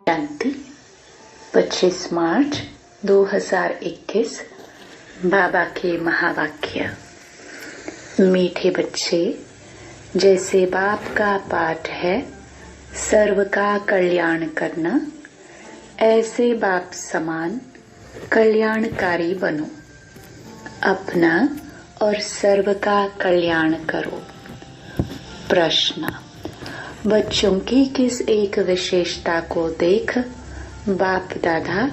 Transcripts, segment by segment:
शांति 25 मार्च 2021। बाबा के महावाक्य। मीठे बच्चे, जैसे बाप का पाठ है सर्व का कल्याण करना, ऐसे बाप समान कल्याणकारी बनो। अपना और सर्व का कल्याण करो। प्रश्न: बच्चों की किस एक विशेषता को देख बाप दादा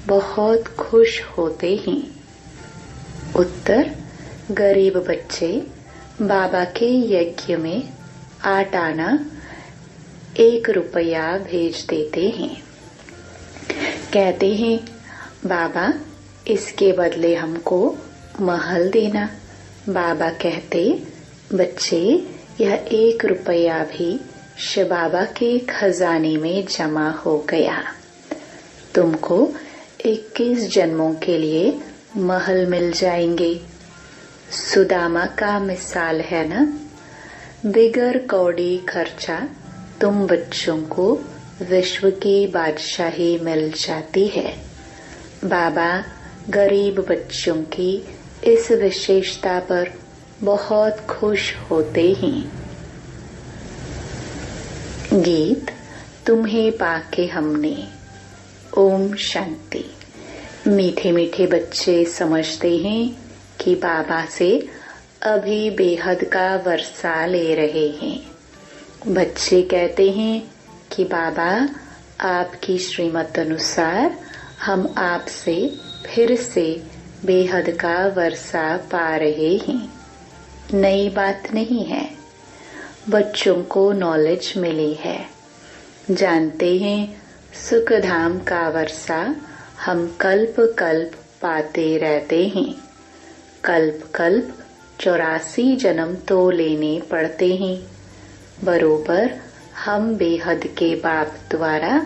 बहुत खुश होते हैं? उत्तर: गरीब बच्चे बाबा के यज्ञ में 8 आना 1 रुपया भेज देते हैं। कहते हैं, बाबा इसके बदले हमको महल देना। बाबा कहते, बच्चे यह 1 रुपया भी शिव बाबा के खजाने में जमा हो गया। तुमको 21 जन्मों के लिए महल मिल जाएंगे। सुदामा का मिसाल है ना। बिगर कौड़ी खर्चा तुम बच्चों को विश्व की बादशाही मिल जाती है। बाबा गरीब बच्चों की इस विशेषता पर बहुत खुश होते हैं। गीत तुम्हें पाके हमने। ओम शांति। मीठे मीठे बच्चे समझते हैं कि बाबा से अभी बेहद का वर्षा ले रहे हैं। बच्चे कहते हैं कि बाबा आपकी श्रीमत अनुसार हम आपसे फिर से बेहद का वर्षा पा रहे हैं। नई बात नहीं है। बच्चों को नॉलेज मिली है। जानते हैं सुख धाम का वर्षा हम कल्प कल्प पाते रहते हैं। कल्प कल्प 84 जन्म तो लेने पड़ते हैं। बरोबर हम बेहद के बाप द्वारा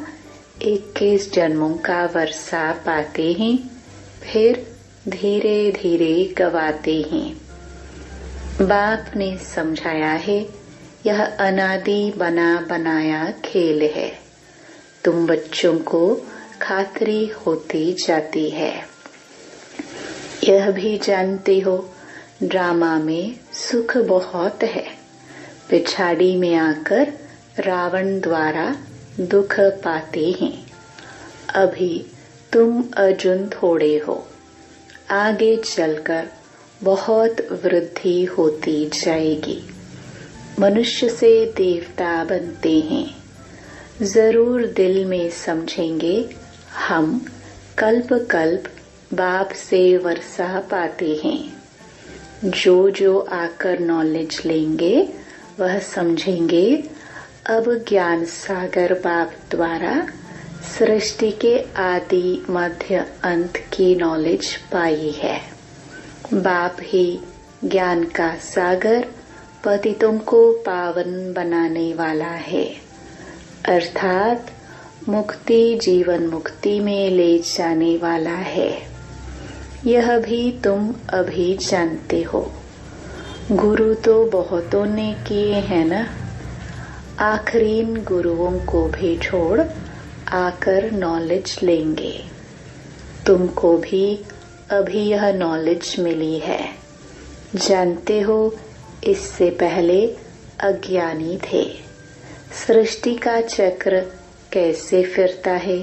21 जन्मों का वर्षा पाते हैं, फिर धीरे धीरे गवाते हैं। बाप ने समझाया है, यह अनादि बना बनाया खेल है। तुम बच्चों को खातरी होती जाती है। यह भी जानते हो ड्रामा में सुख बहुत है। पिछाड़ी में आकर रावण द्वारा दुख पाते हैं। अभी तुम अर्जुन थोड़े हो। आगे चलकर बहुत वृद्धि होती जाएगी। मनुष्य से देवता बनते हैं। जरूर दिल में समझेंगे हम कल्प कल्प बाप से वर्षा पाते हैं। जो जो आकर नॉलेज लेंगे वह समझेंगे अब ज्ञान सागर बाप द्वारा सृष्टि के आदि मध्य अंत की नॉलेज पाई है। बाप ही ज्ञान का सागर पतितों को पावन बनाने वाला है, अर्थात मुक्ति जीवन मुक्ति में ले जाने वाला है। यह भी तुम अभी जानते हो। गुरु तो बहुतों ने किए हैं ना। आखरीन गुरुओं को भी छोड़ आकर नॉलेज लेंगे। तुमको भी अभी यह नॉलेज मिली है। जानते हो इससे पहले अज्ञानी थे। सृष्टि का चक्र कैसे फिरता है,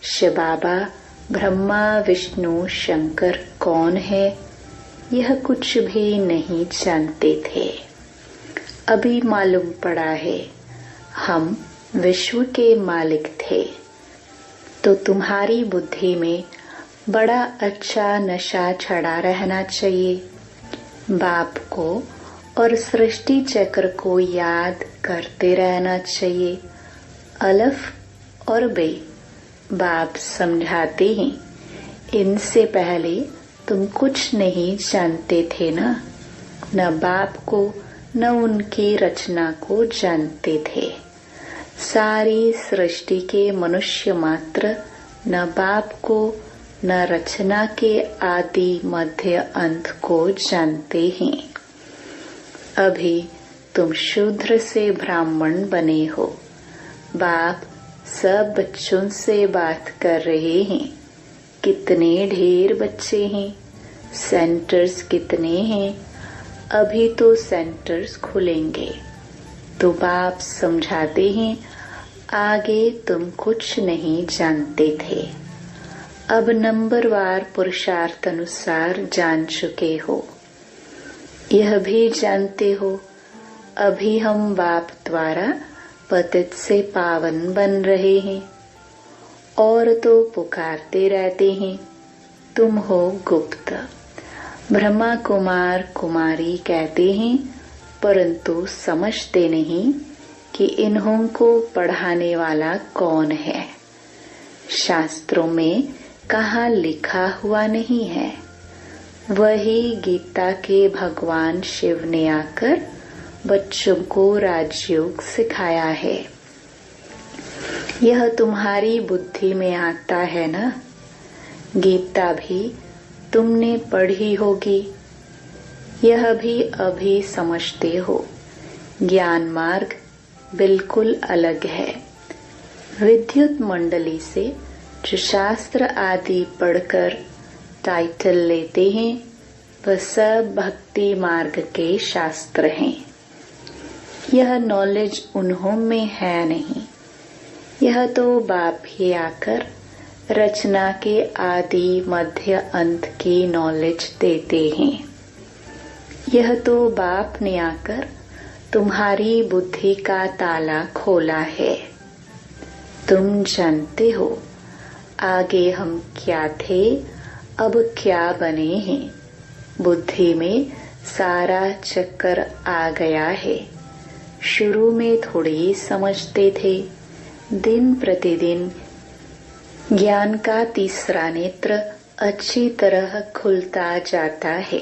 शिव बाबा ब्रह्मा विष्णु शंकर कौन है, यह कुछ भी नहीं जानते थे। अभी मालूम पड़ा है हम विश्व के मालिक थे। तो तुम्हारी बुद्धि में बड़ा अच्छा नशा चढ़ा रहना चाहिए। बाप को और सृष्टि चक्र को याद करते रहना चाहिए। अलफ और बे बाप समझाते हैं, इनसे पहले तुम कुछ नहीं जानते थे ना। न बाप को न उनकी रचना को जानते थे। सारी सृष्टि के मनुष्य मात्र न बाप को न रचना के आदि मध्य अंत को जानते हैं। अभी तुम शूद्र से ब्राह्मण बने हो। बाप सब बच्चों से बात कर रहे हैं। कितने ढेर बच्चे हैं, सेंटर्स कितने हैं। अभी तो सेंटर्स खुलेंगे। तो बाप समझाते हैं, आगे तुम कुछ नहीं जानते थे, अब नंबरवार पुरुषार्थ अनुसार जान चुके हो। यह भी जानते हो, अभी हम बाप द्वारा पतित से पावन बन रहे हैं। और तो पुकारते रहते हैं, तुम हो गुप्त। ब्रह्मा कुमार कुमारी कहते हैं, परंतु समझते नहीं कि इन्हों को पढ़ाने वाला कौन है। शास्त्रों में कहाँ लिखा हुआ नहीं है। वही गीता के भगवान शिव ने आकर बच्चों को राजयोग सिखाया है। यह तुम्हारी बुद्धि में आता है ना। गीता भी तुमने पढ़ी होगी, यह भी अभी समझते हो। ज्ञान मार्ग बिल्कुल अलग है। विद्युत मंडली से जो शास्त्र आदि पढ़कर टाइटल लेते हैं, वह सब भक्ति मार्ग के शास्त्र हैं। यह नॉलेज उन्हों में है नहीं। यह तो बाप ही आकर रचना के आदि मध्य अंत की नॉलेज देते हैं। यह तो बाप ने आकर तुम्हारी बुद्धि का ताला खोला है। तुम जानते हो आगे हम क्या थे, अब क्या बने हैं। बुद्धि में सारा चक्कर आ गया है। शुरू में थोड़ी समझते थे। दिन प्रतिदिन ज्ञान का तीसरा नेत्र अच्छी तरह खुलता जाता है।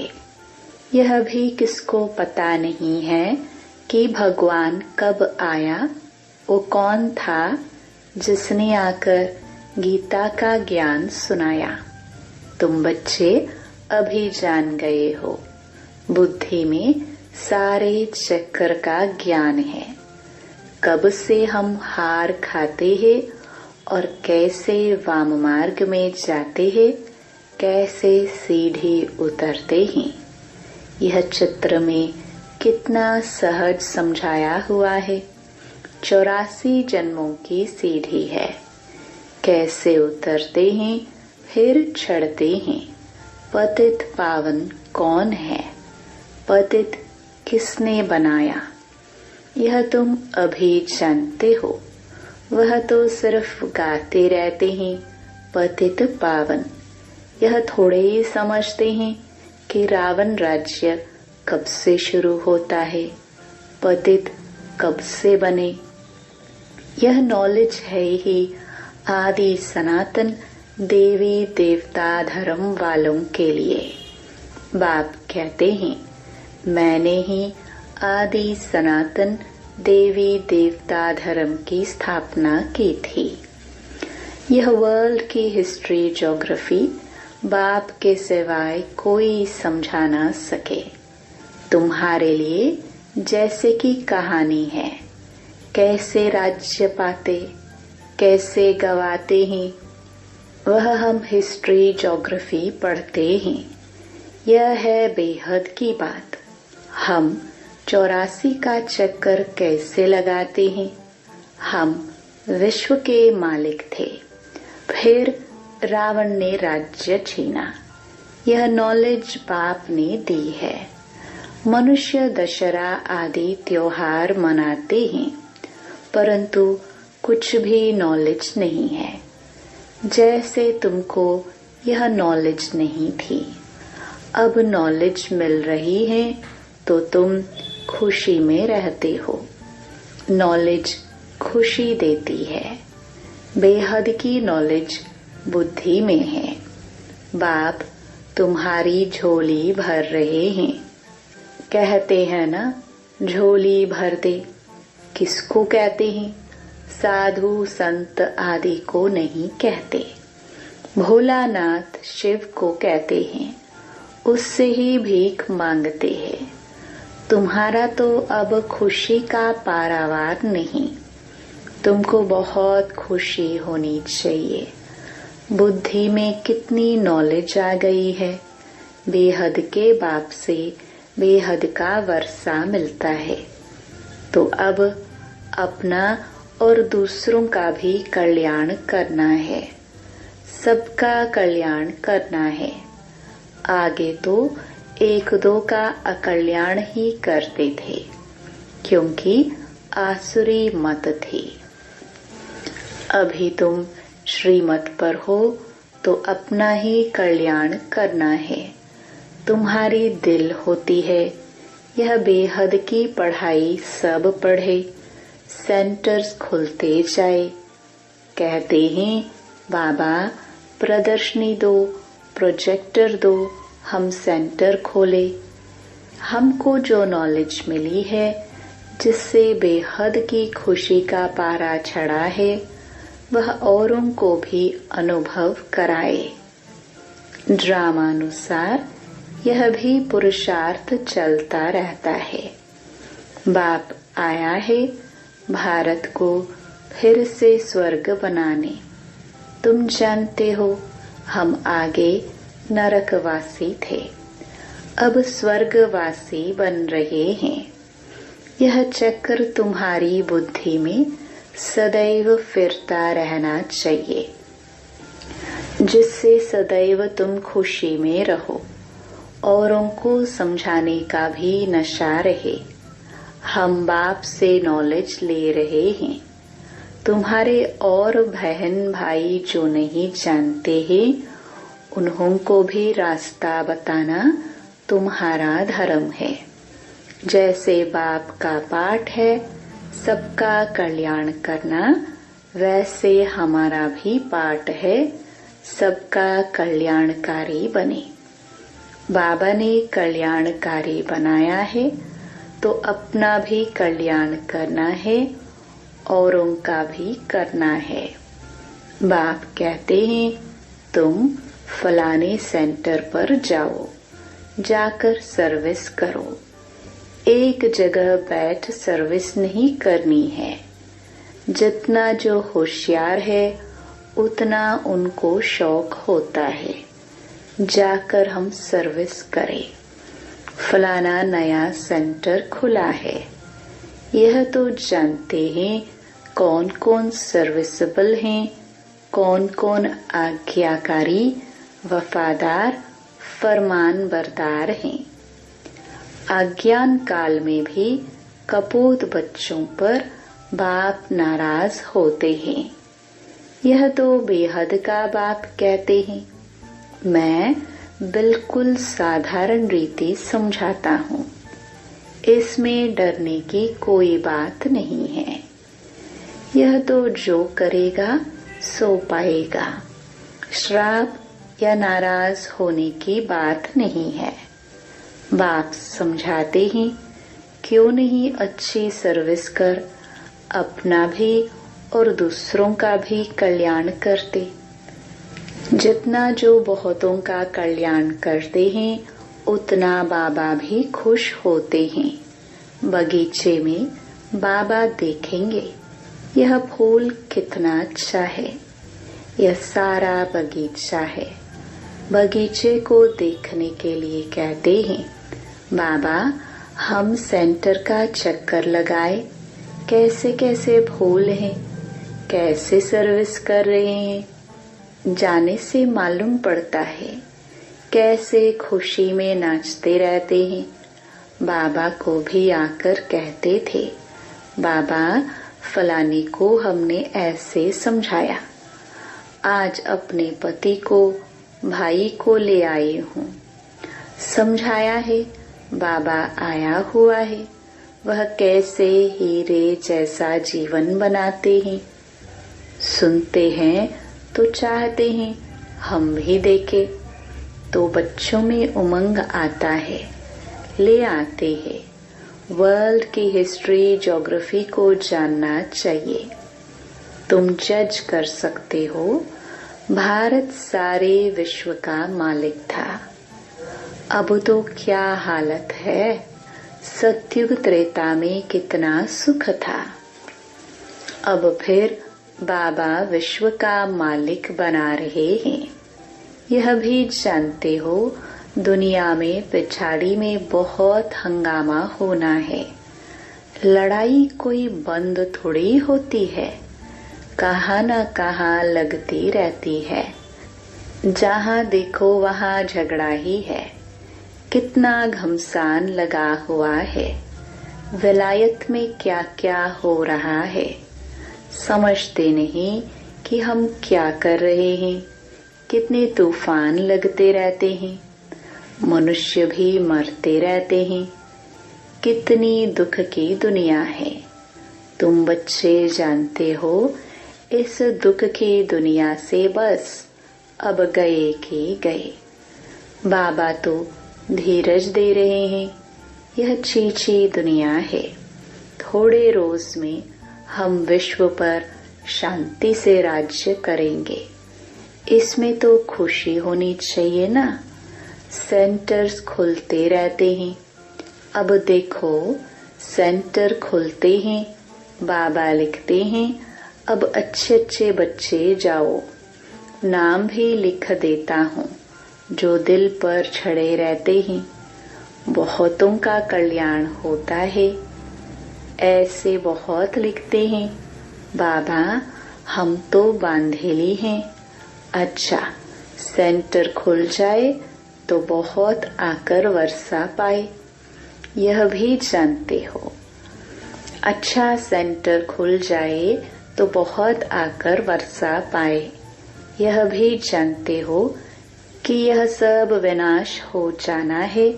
यह भी किसको पता नहीं है कि भगवान कब आया, वो कौन था जिसने आकर गीता का ज्ञान सुनाया। तुम बच्चे अभी जान गए हो। बुद्धि में सारे चक्कर का ज्ञान है। कब से हम हार खाते हैं और कैसे वाम मार्ग में जाते हैं, कैसे सीढ़ी उतरते हैं। यह चित्र में कितना सहज समझाया हुआ है। 84 जन्मों की सीढ़ी है। कैसे उतरते हैं फिर चढ़ते हैं। पतित पावन कौन है, पतित किसने बनाया, यह तुम अभी जानते हो। वह तो सिर्फ गाते रहते हैं पतित पावन। यह थोड़े ही समझते हैं कि रावण राज्य कब से शुरू होता है, पतित कब से बने। यह नॉलेज है ही आदि सनातन देवी देवता धर्म वालों के लिए। बाप कहते हैं, मैंने ही आदि सनातन देवी देवता धर्म की स्थापना की थी। यह वर्ल्ड की हिस्ट्री ज्योग्राफी बाप के सिवाय कोई समझा ना सके। तुम्हारे लिए जैसे कि कहानी है, कैसे राज्य पाते, कैसे गवाते हैं, वह हम हिस्ट्री ज्योग्राफी पढ़ते हैं। यह है बेहद की बात। हम 84 का चक्कर कैसे लगाते हैं। हम विश्व के मालिक थे, फिर रावण ने राज्य छीना। यह नॉलेज बाप ने दी है। मनुष्य दशहरा आदि त्योहार मनाते हैं, परंतु कुछ भी नॉलेज नहीं है। जैसे तुमको यह नॉलेज नहीं थी, अब नॉलेज मिल रही है तो तुम खुशी में रहते हो। नॉलेज खुशी देती है। बेहद की नॉलेज बुद्धि में है। बाप तुम्हारी झोली भर रहे हैं। कहते हैं ना, झोली भर दे। किसको कहते हैं? साधु संत आदि को नहीं कहते। भोलानाथ शिव को कहते हैं। उससे ही भीख मांगते हैं। तुम्हारा तो अब खुशी का पारावार नहीं। तुमको बहुत खुशी होनी चाहिए। बुद्धि में कितनी नॉलेज आ गई है। बेहद के बाप से बेहद का वर्षा मिलता है। तो अब अपना और दूसरों का भी कल्याण करना है, सबका कल्याण करना है। आगे तो एक दो का अकल्याण ही करते थे, क्योंकि आसुरी मत थी। अभी तुम श्रीमत पर हो तो अपना ही कल्याण करना है। तुम्हारी दिल होती है यह बेहद की पढ़ाई सब पढ़े, सेंटर्स खुलते जाए। कहते हैं बाबा प्रदर्शनी दो, प्रोजेक्टर दो, हम सेंटर खोले। हमको जो नॉलेज मिली है, जिससे बेहद की खुशी का पारा चढ़ा है, वह औरों को भी अनुभव कराए। ड्रामानुसार यह भी पुरुषार्थ चलता रहता है। बाप आया है भारत को फिर से स्वर्ग बनाने। तुम जानते हो हम आगे नरकवासी थे, अब स्वर्गवासी बन रहे हैं। यह चक्र तुम्हारी बुद्धि में सदैव फिरता रहना चाहिए, जिससे सदैव तुम खुशी में रहो। औरों को समझाने का भी नशा रहे। हम बाप से नॉलेज ले रहे हैं। तुम्हारे और बहन भाई जो नहीं जानते हैं, उन्हों को भी रास्ता बताना तुम्हारा धर्म है। जैसे बाप का पाठ है सबका कल्याण करना, वैसे हमारा भी पाठ है सबका कल्याणकारी बने। बाबा ने कल्याणकारी बनाया है तो अपना भी कल्याण करना है, औरों का भी करना है। बाप कहते हैं तुम फलाने सेंटर पर जाओ, जाकर सर्विस करो। एक जगह बैठ सर्विस नहीं करनी है। जितना जो होशियार है उतना उनको शौक होता है जाकर हम सर्विस करें। फलाना नया सेंटर खुला है, यह तो जानते हैं कौन कौन सर्विसेबल हैं, कौन कौन आज्ञाकारी, वफादार, फरमान बरदार हैं। अज्ञान काल में भी कपूत बच्चों पर बाप नाराज होते हैं। यह तो बेहद का बाप कहते हैं। मैं बिल्कुल साधारण रीति समझाता हूँ, इसमें डरने की कोई बात नहीं है। यह तो जो करेगा सो पाएगा। श्राप या नाराज होने की बात नहीं है। बाप समझाते हैं क्यों नहीं अच्छी सर्विस कर अपना भी और दूसरों का भी कल्याण करते। जितना जो बहुतों का कल्याण करते हैं उतना बाबा भी खुश होते हैं। बगीचे में बाबा देखेंगे यह फूल कितना अच्छा है, यह सारा बगीचा है। बगीचे को देखने के लिए कहते हैं बाबा हम सेंटर का चक्कर लगाए, कैसे कैसे फूल हैं, कैसे सर्विस कर रहे हैं। जाने से मालूम पड़ता है कैसे खुशी में नाचते रहते हैं। बाबा को भी आकर कहते थे बाबा फलानी को हमने ऐसे समझाया, आज अपने पति को भाई को ले आई हूँ। समझाया है बाबा आया हुआ है, वह कैसे हीरे जैसा जीवन बनाते हैं। सुनते हैं तो चाहते हैं हम भी देखें, तो बच्चों में उमंग आता है, ले आते हैं। वर्ल्ड की हिस्ट्री ज्योग्राफी को जानना चाहिए। तुम जज कर सकते हो भारत सारे विश्व का मालिक था, अब तो क्या हालत है। सतयुग त्रेता में कितना सुख था, अब फिर बाबा विश्व का मालिक बना रहे हैं। यह भी जानते हो दुनिया में पिछाड़ी में बहुत हंगामा होना है। लड़ाई कोई बंद थोड़ी होती है, कहाँ न कहाँ लगती रहती है। जहाँ देखो वहाँ झगड़ा ही है। कितना घमसान लगा हुआ है। विलायत में क्या क्या हो रहा है। समझते नहीं कि हम क्या कर रहे हैं। कितने तूफान लगते रहते हैं। मनुष्य भी मरते रहते हैं। कितनी दुख की दुनिया है। तुम बच्चे जानते हो इस दुख की दुनिया से बस अब गए के गए। बाबा तो धीरज दे रहे हैं। यह चीची दुनिया है। थोड़े रोज में हम विश्व पर शांति से राज्य करेंगे। इसमें तो खुशी होनी चाहिए ना। सेंटर्स खुलते रहते हैं। अब देखो सेंटर खुलते हैं, बाबा लिखते हैं अब अच्छे अच्छे बच्चे जाओ। नाम भी लिख देता हूँ जो दिल पर छड़े रहते हैं। बहुतों का कल्याण होता है। ऐसे बहुत लिखते हैं बाबा हम तो बांधेली हैं। अच्छा सेंटर खुल जाए तो बहुत आकर वर्षा पाए। यह भी जानते हो। अच्छा सेंटर खुल जाए तो बहुत आकर वर्षा पाए। यह भी जानते हो कि यह सब विनाश हो जाना है।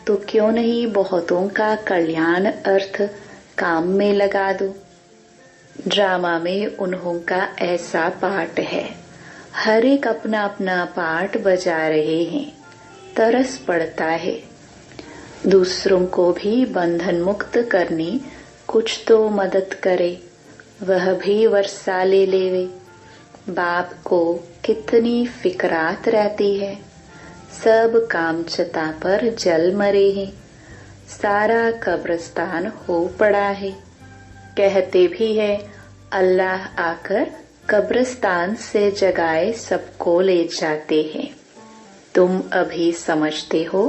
तो क्यों नहीं बहुतों का कल्याण अर्थ काम में लगा दो। ड्रामा में उन्हों का ऐसा पार्ट है। हर एक अपना अपना पार्ट बजा रहे हैं। तरस पड़ता है। दूसरों को भी बंधन मुक्त करनी कुछ तो मदद करे। वह भी वर्षा ले लेवे। बाप को कितनी फिक्रात रहती है। सब कामचता पर जल मरे हैं। सारा कब्रिस्तान हो पड़ा है। कहते भी है अल्लाह आकर कब्रिस्तान से जगाए सबको ले जाते हैं। तुम अभी समझते हो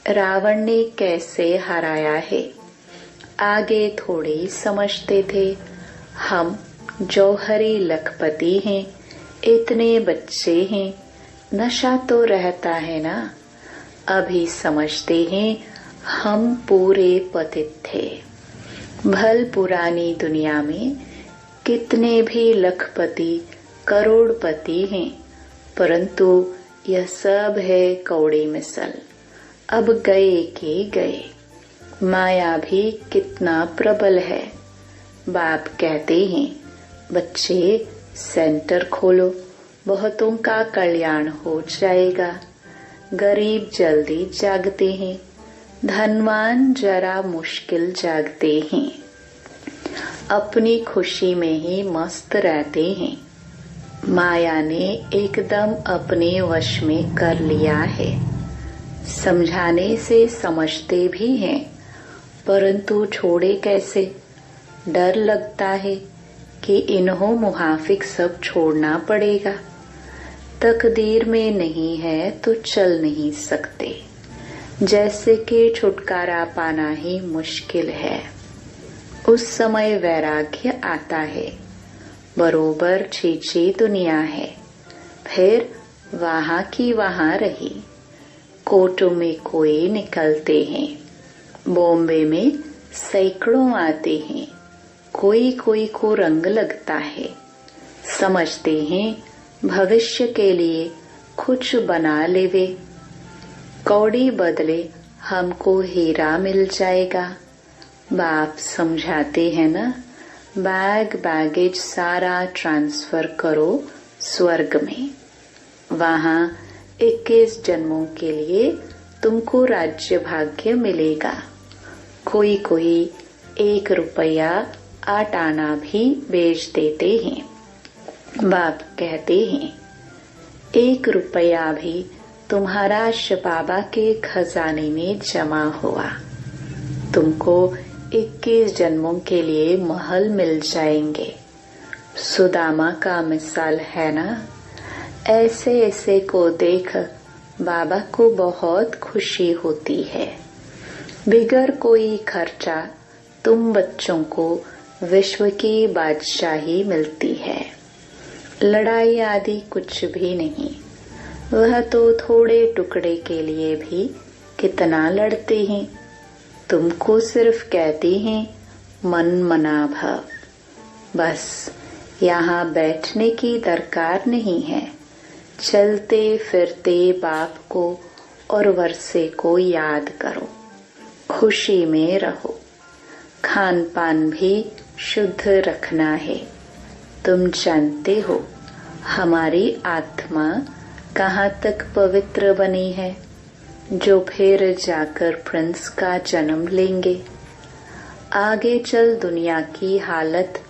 रावण ने कैसे हराया है। आगे थोड़े समझते थे। हम जौहरी लखपति हैं। इतने बच्चे हैं। नशा तो रहता है ना। अभी समझते हैं हम पूरे पतित थे। भल पुरानी दुनिया में कितने भी लखपति करोड़पति हैं, परंतु यह सब है कौड़ी मिसल। अब गए के गए। माया भी कितना प्रबल है। बाप कहते हैं बच्चे सेंटर खोलो, बहुतों का कल्याण हो जाएगा। गरीब जल्दी जागते हैं। धनवान जरा मुश्किल जागते हैं। अपनी खुशी में ही मस्त रहते हैं। माया ने एकदम अपने वश में कर लिया है। समझाने से समझते भी हैं, परंतु छोड़े कैसे। डर लगता है कि इन्हों मुहाफिक सब छोड़ना पड़ेगा। तकदीर में नहीं है तो चल नहीं सकते। जैसे कि छुटकारा पाना ही मुश्किल है। उस समय वैराग्य आता है। बरोबर छीछी दुनिया है। फिर वहाँ की वहाँ रही। कोर्टों में कोई निकलते हैं। बॉम्बे में सैकड़ों आते हैं। कोई कोई को रंग लगता है। समझते हैं भविष्य के लिए कुछ बना लेवे। कौड़ी बदले हमको हीरा मिल जाएगा। बाप समझाते हैं ना, बैग बैगेज सारा ट्रांसफर करो स्वर्ग में। वहाँ 21 जन्मों के लिए तुमको राज्य भाग्य मिलेगा। कोई कोई 1 रुपया 8 आना भी बेच देते हैं। बाप कहते हैं 1 रुपया भी तुम्हारा बाबा के खजाने में जमा हुआ। तुमको 21 जन्मों के लिए महल मिल जाएंगे। सुदामा का मिसाल है ना। ऐसे ऐसे को देख बाबा को बहुत खुशी होती है। बिगर कोई खर्चा तुम बच्चों को विश्व की बादशाही मिलती है। लड़ाई आदि कुछ भी नहीं। वह तो थोड़े टुकड़े के लिए भी कितना लड़ते हैं। तुमको सिर्फ कहते हैं मन मना भव। बस यहाँ बैठने की दरकार नहीं है। चलते फिरते बाप को और वर्षे को याद करो। खुशी में रहो। खान पान भी शुद्ध रखना है। तुम जानते हो हमारी आत्मा कहाँ तक पवित्र बनी है, जो फिर जाकर प्रिंस का जन्म लेंगे। आगे चल दुनिया की हालत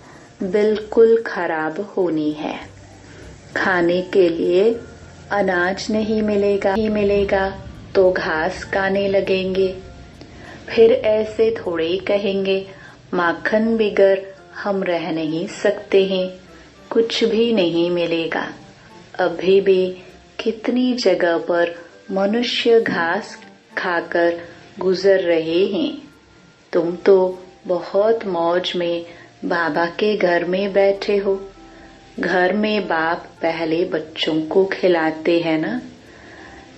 बिल्कुल खराब होनी है। खाने के लिए अनाज नहीं मिलेगा तो घास खाने लगेंगे। फिर ऐसे थोड़े ही कहेंगे माखन बिगर हम रह नहीं सकते हैं, कुछ भी नहीं मिलेगा। अभी भी कितनी जगह पर मनुष्य घास खाकर गुजर रहे हैं। तुम तो बहुत मौज में बाबा के घर में बैठे हो। घर में बाप पहले बच्चों को खिलाते हैं ना।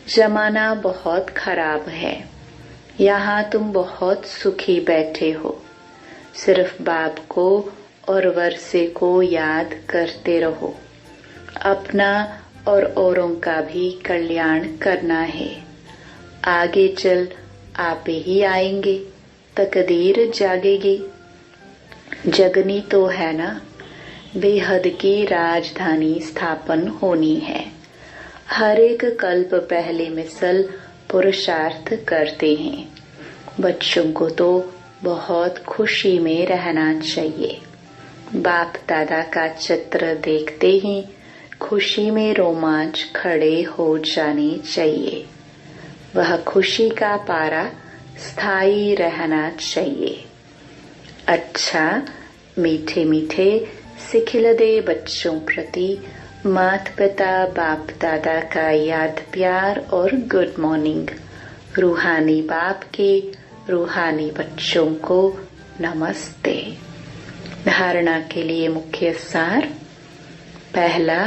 जमाना बहुत खराब है। यहाँ तुम बहुत सुखी बैठे हो। सिर्फ बाप को और वर्षे को याद करते रहो। अपना और औरों का भी कल्याण करना है। आगे चल आप ही आएंगे, तकदीर जागेगी। जगनी तो है ना। बेहद की राजधानी स्थापन होनी है। हर एक कल्प पहले मिसल पुरुषार्थ करते हैं। बच्चों को तो बहुत खुशी में रहना चाहिए। बाप दादा का चित्र देखते ही खुशी में रोमांच खड़े हो जाने चाहिए। वह खुशी का पारा स्थायी रहना चाहिए। अच्छा मीठे मीठे सिखिलदे बच्चों प्रति माता पिता बाप दादा का याद प्यार और गुड मॉर्निंग। रूहानी बाप के रूहानी बच्चों को नमस्ते। धारणा के लिए मुख्य सार। पहला,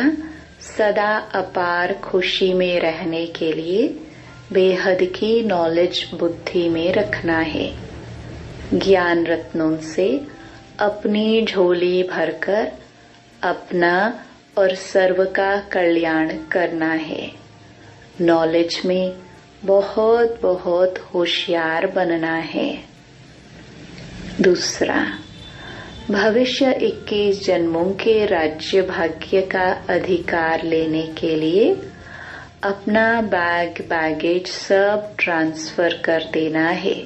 सदा अपार खुशी में रहने के लिए बेहद की नॉलेज बुद्धि में रखना है। ज्ञान रत्नों से अपनी झोली भरकर अपना और सर्व का कल्याण करना है। नॉलेज में बहुत बहुत होशियार बनना है। दूसरा, भविष्य 21 जन्मों के राज्य भाग्य का अधिकार लेने के लिए अपना बैगेज सब ट्रांसफर कर देना है।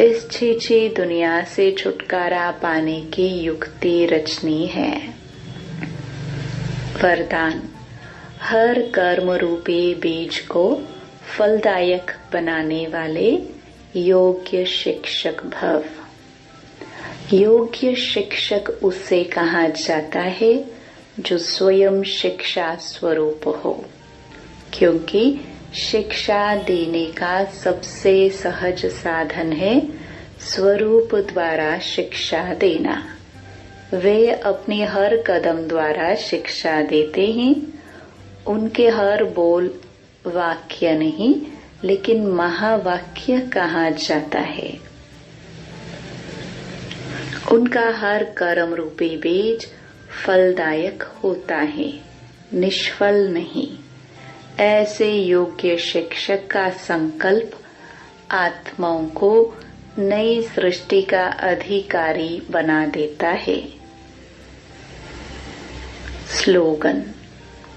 इस छीछी दुनिया से छुटकारा पाने की युक्ति रचनी है। वरदान, हर कर्म रूपी बीज को फलदायक बनाने वाले योग्य शिक्षक भव। योग्य शिक्षक उसे कहा जाता है जो स्वयं शिक्षा स्वरूप हो, क्योंकि शिक्षा देने का सबसे सहज साधन है स्वरूप द्वारा शिक्षा देना। वे अपने हर कदम द्वारा शिक्षा देते हैं। उनके हर बोल वाक्य नहीं लेकिन महावाक्य कहा जाता है। उनका हर कर्म रूपी बीज फलदायक होता है, निष्फल नहीं। ऐसे योग्य शिक्षक का संकल्प आत्माओं को नई सृष्टि का अधिकारी बना देता है। स्लोगन,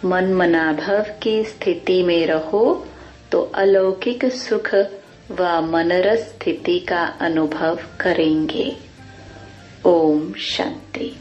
मन मनाभव की स्थिति में रहो तो अलौकिक सुख व मनरस स्थिति का अनुभव करेंगे। ओम शांति।